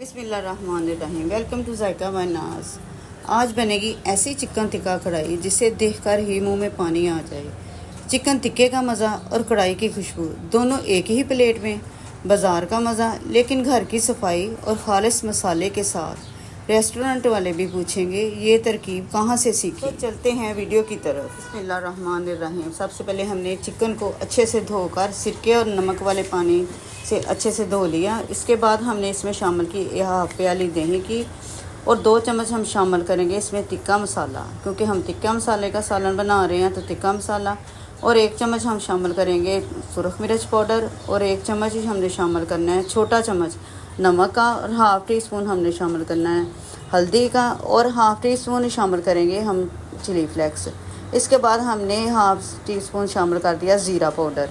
बिस्मिल्लाहिर्रहमानिर्रहीम। Welcome to JICA bye नाज। आज बनेगी ऐसी चिकन टिक्का कढ़ाई जिसे देखकर ही मुंह में पानी आ जाए। चिकन टिक्के का मज़ा और कढ़ाई की खुशबू दोनों एक ही प्लेट में। बाज़ार का मज़ा लेकिन घर की सफाई और खालिस मसाले के साथ। रेस्टोरेंट वाले भी पूछेंगे ये तरकीब कहाँ से सीखी। तो चलते हैं वीडियो की तरफ। बिस्मिल्लाहिर्रहमानिर्रहीम। सबसे पहले हमने चिकन को अच्छे से धोकर सिरके और नमक वाले पानी से अच्छे से धो लिया। इसके बाद हमने इसमें शामिल की हाफ प्याली दही की और 2 चम्मच हम शामिल करेंगे इसमें टिक्का मसाला, क्योंकि हम टिक्का मसाले का सालन बना रहे हैं तो टिक्का मसाला। और 1 चम्मच हम शामिल करेंगे सुरख मिर्च पाउडर और 1 चम्मच ही हमने शामिल करना है छोटा चम्मच नमक का और हाफ़ टी स्पून हमने शामिल करना है हल्दी का और हाफ़ टी स्पून ही शामिल करेंगे हम चिली फ्लेक्स। इसके बाद हमने हाफ़ टी स्पून शामिल कर दिया ज़ीरा पाउडर।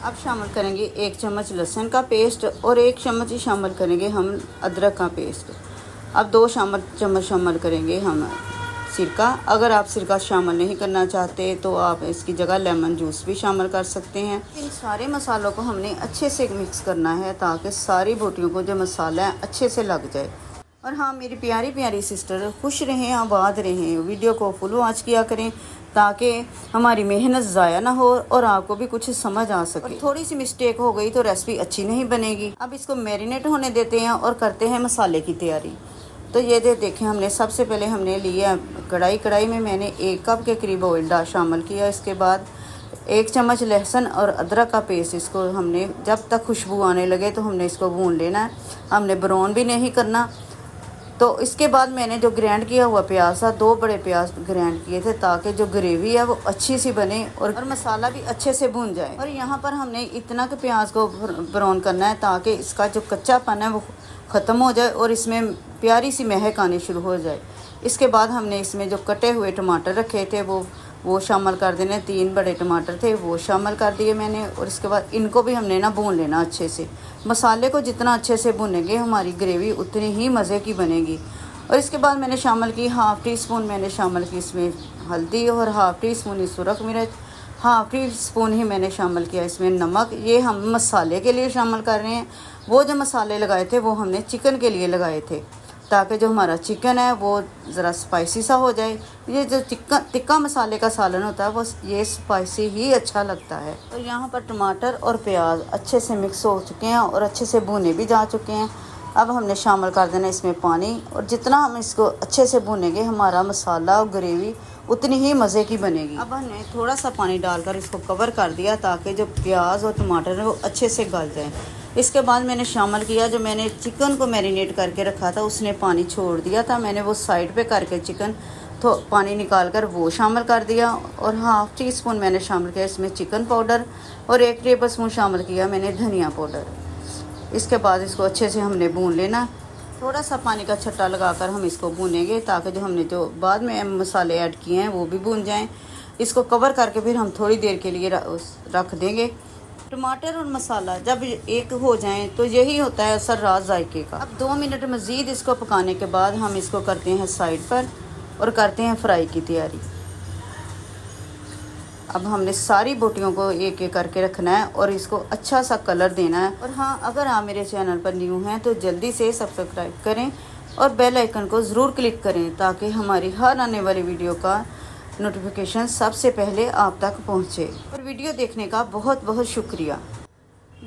अब शामिल करेंगे 1 चम्मच लहसुन का पेस्ट और 1 चम्मच ही शामिल करेंगे हम अदरक का पेस्ट। अब 2 चम्मच शामिल करेंगे हम सिरका। अगर आप सिरका शामिल नहीं करना चाहते तो आप इसकी जगह लेमन जूस भी शामिल कर सकते हैं। इन सारे मसालों को हमने अच्छे से मिक्स करना है ताकि सारी बोटियों को जो मसाला है अच्छे से लग जाए। और हाँ, मेरी प्यारी प्यारी सिस्टर खुश रहें, आबाद रहें। वीडियो को फुल वॉच किया करें ताकि हमारी मेहनत ज़ाया ना हो और आपको भी कुछ समझ आ सके। थोड़ी सी मिस्टेक हो गई तो रेसिपी अच्छी नहीं बनेगी। अब इसको मैरिनेट होने देते हैं और करते हैं मसाले की तैयारी। तो ये देखें, हमने सबसे पहले हमने लिया कढ़ाई में मैंने 1 कप के करीब ऑयल शामिल किया। इसके बाद 1 चम्मच लहसुन और अदरक का पेस्ट, इसको हमने जब तक खुशबू आने लगे तो हमने इसको भून लेना है। हमने ब्राउन भी नहीं करना। तो इसके बाद मैंने जो ग्राइंड किया हुआ प्याज था, 2 बड़े प्याज ग्राइंड किए थे ताकि जो ग्रेवी है वो अच्छी सी बने और मसाला भी अच्छे से भून जाए। और यहाँ पर हमने इतना के प्याज को ब्राउन करना है ताकि इसका जो कच्चापन है वो ख़त्म हो जाए और इसमें प्यारी सी महक आनी शुरू हो जाए। इसके बाद हमने इसमें जो कटे हुए टमाटर रखे थे वो शामिल कर देने। 3 बड़े टमाटर थे वो शामिल कर दिए मैंने। और इसके बाद इनको भी हमने ना भून लेना अच्छे से। मसाले को जितना अच्छे से भूनेंगे हमारी ग्रेवी उतनी ही मज़े की बनेगी। और इसके बाद मैंने शामिल की हाफ़ टी स्पून मैंने शामिल की इसमें हल्दी और हाफ़ टी स्पून ही सुरख मिर्च, हाफ़ टी स्पून ही मैंने शामिल किया इसमें नमक। ये हम मसाले के लिए शामिल कर रहे हैं। वो जो मसाले लगाए थे वो हमने चिकन के लिए लगाए थे ताकि जो हमारा चिकन है वो ज़रा स्पाइसी सा हो जाए। ये जो टिक्का मसाले का सालन होता है वो ये स्पाइसी ही अच्छा लगता है। और यहाँ पर टमाटर और प्याज अच्छे से मिक्स हो चुके हैं और अच्छे से भुने भी जा चुके हैं। अब हमने शामिल कर देना इसमें पानी और जितना हम इसको अच्छे से भुनेंगे हमारा मसाला और ग्रेवी उतनी ही मज़े की बनेगी। अब हमने थोड़ा सा पानी डालकर इसको कवर कर दिया ताकि जो प्याज और टमाटर है वो अच्छे से गल जाए। इसके बाद मैंने शामिल किया जो मैंने चिकन को मैरिनेट करके रखा था, उसने पानी छोड़ दिया था। मैंने वो साइड पे करके चिकन तो पानी निकाल कर वो शामिल कर दिया। और हाफ़ टी स्पून मैंने शामिल किया इसमें चिकन पाउडर और 1 टेबल स्पून शामिल किया मैंने धनिया पाउडर। इसके बाद इसको अच्छे से हमने भून लेना। थोड़ा सा पानी का छट्टा लगाकर हम इसको भूनेंगे ताकि जो हमने जो बाद में मसाले ऐड किए हैं वो भी भून जाएं। इसको कवर करके फिर हम थोड़ी देर के लिए रख देंगे। टमाटर और मसाला जब एक हो जाएं तो यही होता है असर राज जायके का। अब 2 मिनट मज़ीद इसको पकाने के बाद हम इसको करते हैं साइड पर और करते हैं फ्राई की तैयारी। अब हमने सारी बोटियों को एक एक करके रखना है और इसको अच्छा सा कलर देना है। और हाँ, अगर आप मेरे चैनल पर न्यू हैं तो जल्दी से सब्सक्राइब करें और बेल आइकन को ज़रूर क्लिक करें ताकि हमारी हर आने वाली वीडियो का नोटिफिकेशन सबसे पहले आप तक पहुँचे। और वीडियो देखने का बहुत बहुत शुक्रिया।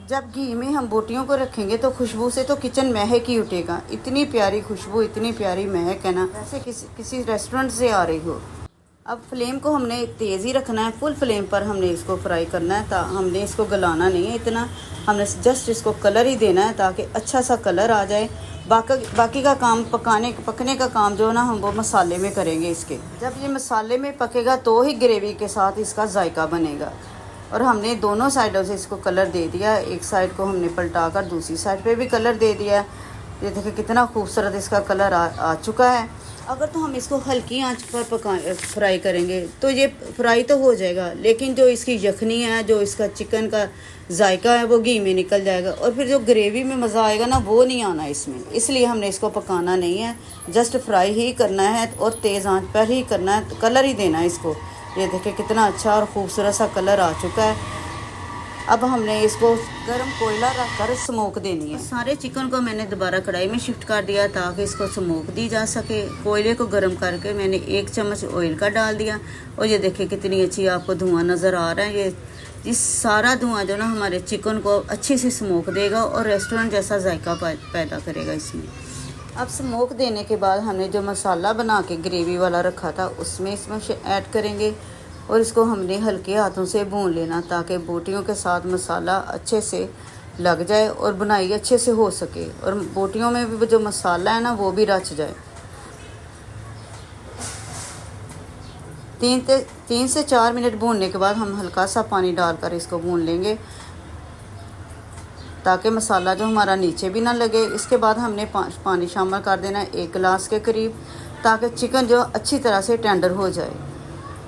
जब घी में हम बोटियों को रखेंगे तो खुशबू से तो किचन महक ही उठेगा। इतनी प्यारी खुशबू, इतनी प्यारी महक है ना, जैसे किसी रेस्टोरेंट से आ रही हो। अब फ्लेम को हमने तेज़ ही रखना है, फुल फ्लेम पर हमने इसको फ्राई करना है। हमने इसको गलाना नहीं है इतना, हमने जस्ट इसको कलर ही देना है ताकि अच्छा सा कलर आ जाए। बाकी का काम पकने का काम जो है ना हम वो मसाले में करेंगे इसके। जब ये मसाले में पकेगा तो ही ग्रेवी के साथ इसका जायका बनेगा। और हमने दोनों साइडों से इसको कलर दे दिया। एक साइड को हमने पलटा कर दूसरी साइड पे भी कलर दे दिया। ये देखिए कितना खूबसूरत इसका कलर आ चुका है। अगर तो हम इसको हल्की आंच पर फ्राई करेंगे तो ये फ्राई तो हो जाएगा, लेकिन जो इसकी यखनी है, जो इसका चिकन का जायका है वो घी में निकल जाएगा और फिर जो ग्रेवी में मज़ा आएगा ना वो नहीं आना इसमें। इसलिए हमने इसको पकाना नहीं है, जस्ट फ्राई ही करना है और तेज़ आंच पर ही करना है, कलर ही देना है इसको। ये देखिए कितना अच्छा और ख़ूबसूरत सा कलर आ चुका है। अब हमने इसको गर्म कोयला रख कर स्मोक देनी है। सारे चिकन को मैंने दोबारा कढ़ाई में शिफ्ट कर दिया ताकि इसको स्मोक दी जा सके। कोयले को गर्म करके मैंने 1 चम्मच ऑयल का डाल दिया और ये देखिए कितनी अच्छी आपको धुआं नज़र आ रहा है। ये सारा धुआं जो ना हमारे चिकन को अच्छे से स्मोक देगा और रेस्टोरेंट जैसा जायका पैदा करेगा इसमें। अब स्मोक देने के बाद हमने जो मसाला बना के ग्रेवी वाला रखा था उसमें इसमें ऐड करेंगे और इसको हमने हल्के हाथों से भून लेना ताकि बोटियों के साथ मसाला अच्छे से लग जाए और बुनाई अच्छे से हो सके और बोटियों में भी जो मसाला है ना वो भी रच जाए। 3 से 4 मिनट भूनने के बाद हम हल्का सा पानी डालकर इसको भून लेंगे ताकि मसाला जो हमारा नीचे भी ना लगे। इसके बाद हमने पानी शामिल कर देना है 1 गिलास के करीब ताकि चिकन जो अच्छी तरह से टेंडर हो जाए।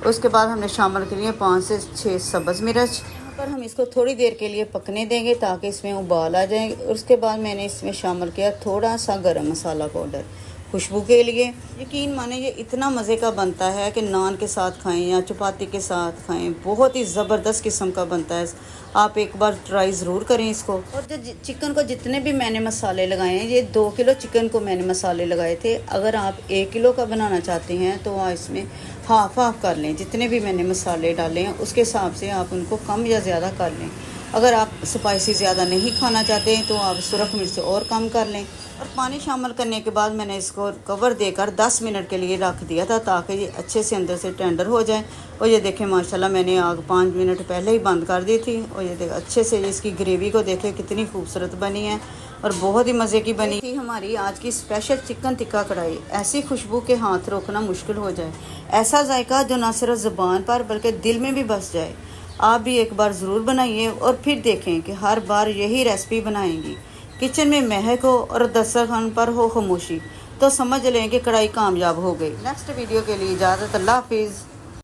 उसके बाद हमने शामिल के लिए 5 से 6 सब्ज़ मिर्च। यहाँ पर हम इसको थोड़ी देर के लिए पकने देंगे ताकि इसमें उबाल आ जाए। उसके बाद मैंने इसमें शामिल किया थोड़ा सा गरम मसाला पाउडर खुशबू के लिए। यकीन माने ये इतना मज़े का बनता है कि नान के साथ खाएं या चपाती के साथ खाएं, बहुत ही ज़बरदस्त किस्म का बनता है। आप एक बार ट्राई ज़रूर करें इसको। और जो चिकन को जितने भी मैंने मसाले लगाए हैं, ये 2 किलो चिकन को मैंने मसाले लगाए थे। अगर आप 1 किलो का बनाना चाहते हैं तो आप इसमें हाफ कर लें। जितने भी मैंने मसाले डाले हैं उसके हिसाब से आप उनको कम या ज़्यादा कर लें। अगर आप स्पाइसी ज़्यादा नहीं खाना चाहते हैं तो आप सुरख मिर्च और कम कर लें। और पानी शामिल करने के बाद मैंने इसको कवर देकर 10 मिनट के लिए रख दिया था ताकि ये अच्छे से अंदर से टेंडर हो जाए। और ये देखें माशाल्लाह मैंने आग 5 मिनट पहले ही बंद कर दी थी। और ये देखें अच्छे से इसकी ग्रेवी को देखें कितनी खूबसूरत बनी है और बहुत ही मज़े की बनी थी हमारी आज की स्पेशल चिकन टिक्का कढ़ाई। ऐसी खुशबू के हाथ रोकना मुश्किल हो जाए, ऐसा जायका जो ना सिर्फ ज़ुबान पर बल्कि दिल में भी बस जाए। आप भी एक बार ज़रूर बनाइए और फिर देखें कि हर बार यही रेसिपी बनाएंगी, किचन में महक हो और दस्तरखान पर हो खामोशी, तो समझ लें कि कढ़ाई कामयाब हो गई। नेक्स्ट वीडियो के लिए इजाज़त, अल्लाह हाफिज़।